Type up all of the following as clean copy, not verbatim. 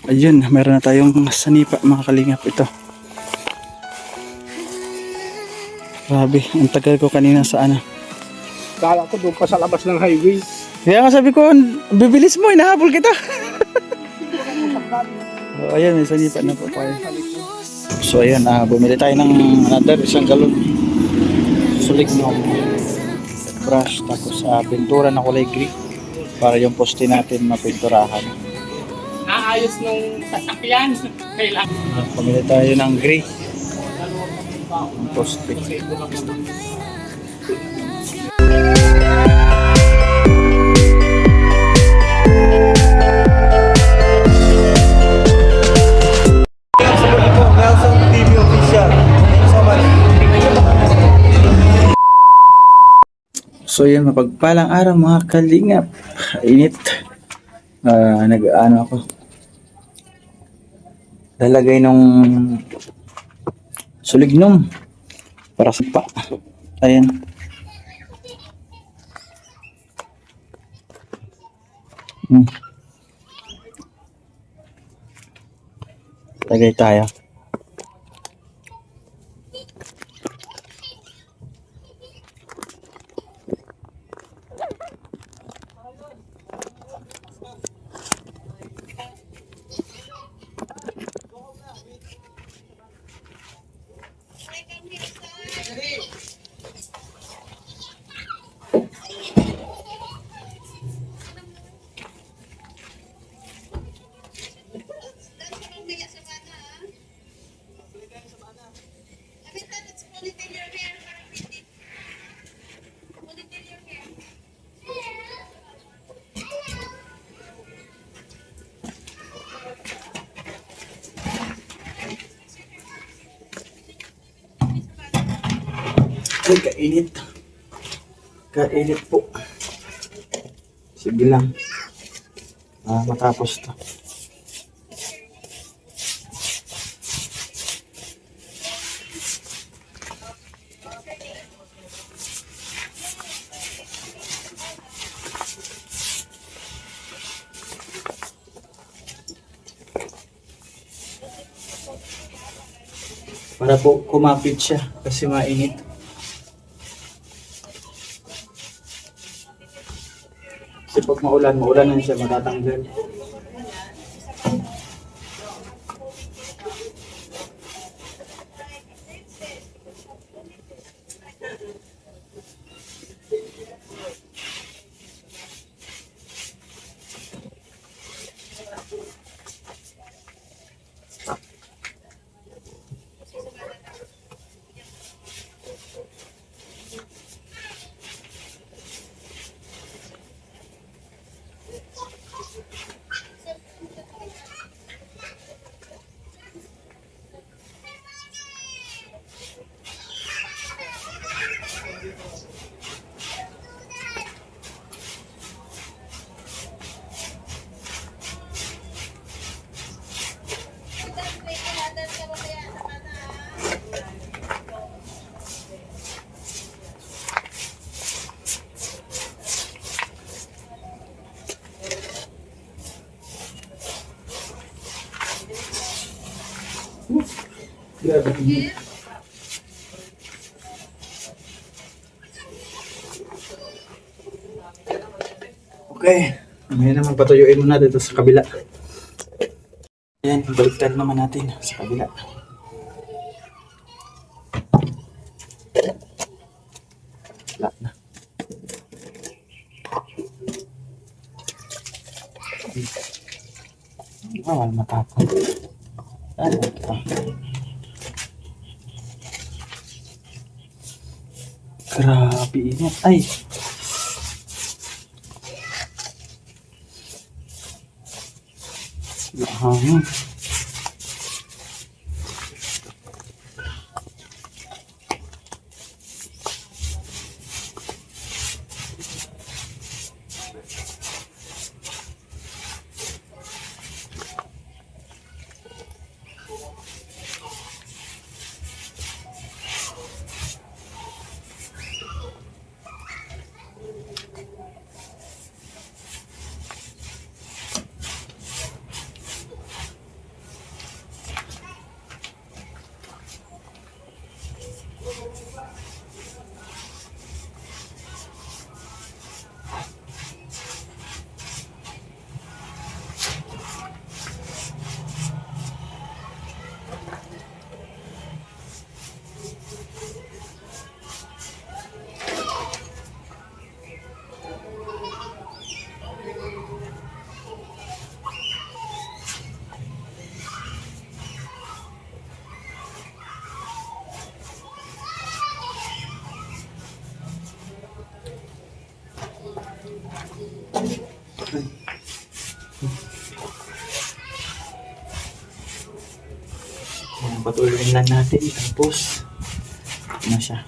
Ayun, meron na tayong sanipa mga kalingap ito. Grabe, ang tagal ko kanina sa ano. Kala ko doon pa sa labas ng highway. Kaya nga sabi ko, bibilis mo, hinahabol kita. Oh, ayan, may sanipa na po tayo. So ayan, bumili tayo ng another isang galon. Sulig ng brush, tapos pintura na kulay green para yung poste natin mapinturahan. Naayos nung sasakyan. Kailangan. Pumili tayo ng gray. Ang poste. Nelson TV official. Thank you so much. So yan, mapagpalang araw mga kalingap. Init. Nag-ano ako. Lalagay nung sulignum para sa pa. Ayan. Lagay tayo. Ay, kainit. Kainit po. Sige lang. Matapos to. Para po kumapit siya kasi mainit. Kasi pag maulan na siya, matatanggal. Grabe. Okay. Ngayon naman patuyuin muna dito sa kabila. Ayan, baliktad naman natin sa kabila. Wala na. Wala matapon. Ano ito? Grabe init. Ay! Hangin. Patuloyin lang natin. Tapos, na siya.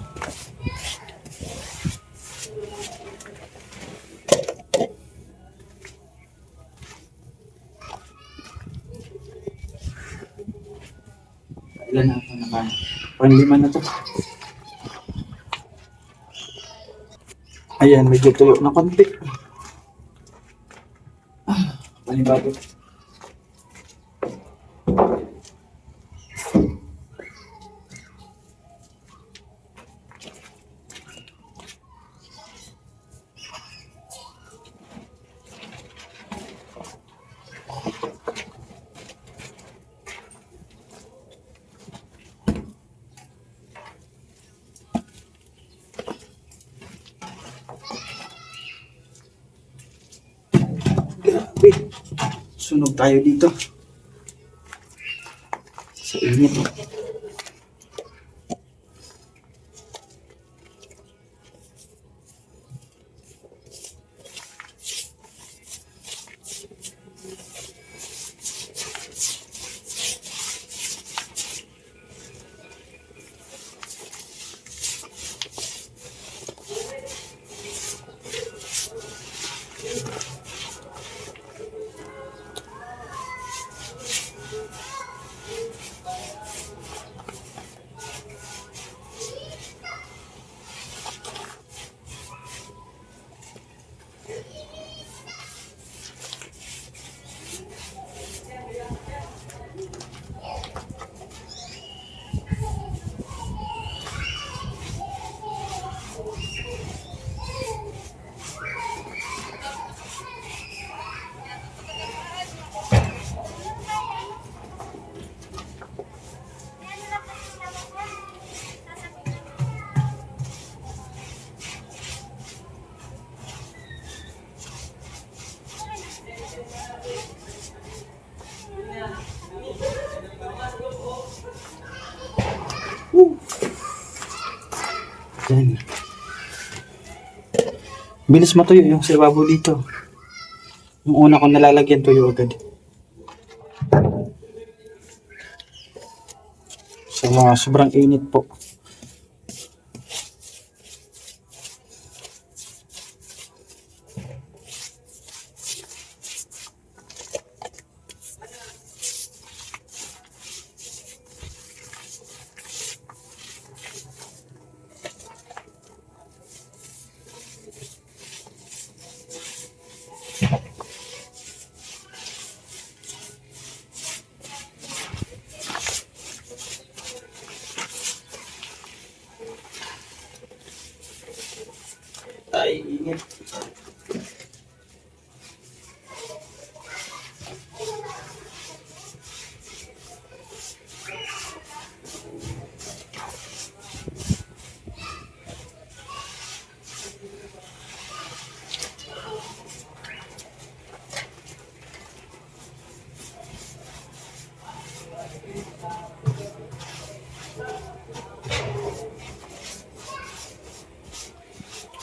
Ilan na ito? Panglima na to. Ayan, medyo tuyo na konti. Panibago. Grabe. Sunog tayo dito. Sa init. Yan. Bilis matuyo yung sibabo dito. Yung una kong nalalagyan, tuyo agad. So, sobrang init po. Ay, init.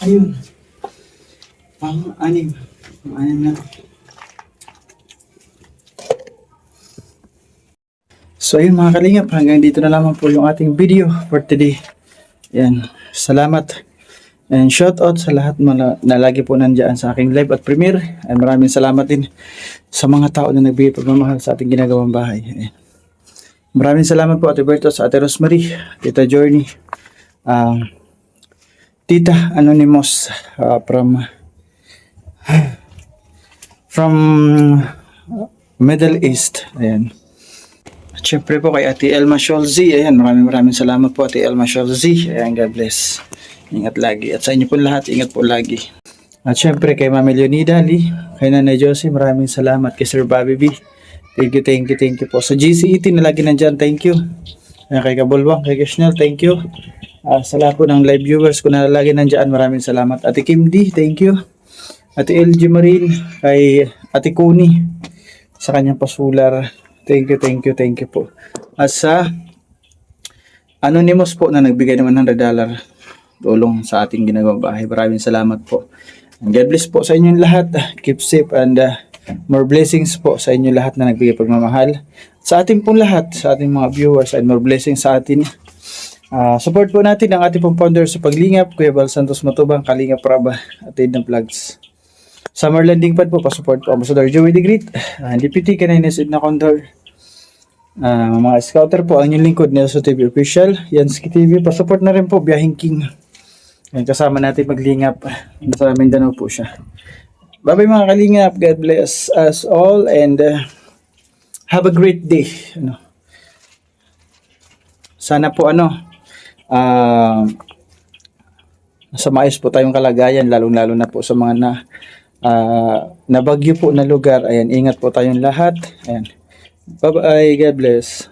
Ayun. Pang-anim. Pang-anim na. So ayun mga kalingap, hanggang dito na lamang po yung ating video for today. Yan. Salamat. And shout out sa lahat na lagi po nandiyan sa aking live at premiere. And maraming salamat din sa mga tao na nagbigay pagmamahal sa ating ginagawang bahay. Ayan. Maraming salamat po Ate Berto, sa Ate Rosemary, Tita Journey, Tita Anonymous from Middle East. Ayan. At syempre po kay Ate Elma Sholzi. Ayan, maraming salamat po Ate Elma Sholzi. Ayan, God bless. Ingat lagi. At sa inyo po lahat, ingat po lagi. At syempre kay Mami Leonida Lee, kay Nanay Josie, maraming salamat. Kay Sir Bobby B. Thank you po. Sa GCET na lagi nandyan, thank you. Ayan, kay Kabulwang, kay Kishnel, thank you. Sa lahat po ng live viewers ko na lagi nandyan, maraming salamat. Ate Kim D, thank you. Ate LG Marine, kay Ate Kuni, sa kanyang pasular, thank you po. At sa Anonymous po na nagbigay ng $100 tulong sa ating ginagawang bahay, maraming salamat po. And God bless po sa inyong lahat. Keep safe and more blessings po sa inyo lahat na nagbigay pagmamahal. Sa ating pong lahat, sa ating mga viewers, and more blessings sa atin. Support po natin ang ating pong founder sa paglingap, Kuya Val Santos Matubang, Kalinga Praba, at Aid ng Vlogs. Summer Landing Pad po, pasupport po Ambassador Joey the Great, Deputy Kanines Edna Condor, mga scouter po, ang inyong lingkod, Nelson TV Official, Yansky TV, pasupport na rin po, Biyahing King. Yan, kasama natin maglingap, sa Mindanao po siya. Bye-bye mga kalingap, God bless us all, and have a great day. Sana po nasa maayos po tayong kalagayan, lalong-lalo na po sa mga nabagyo po na lugar. Ayan, ingat po tayong lahat. Ayan. Bye-bye, God bless.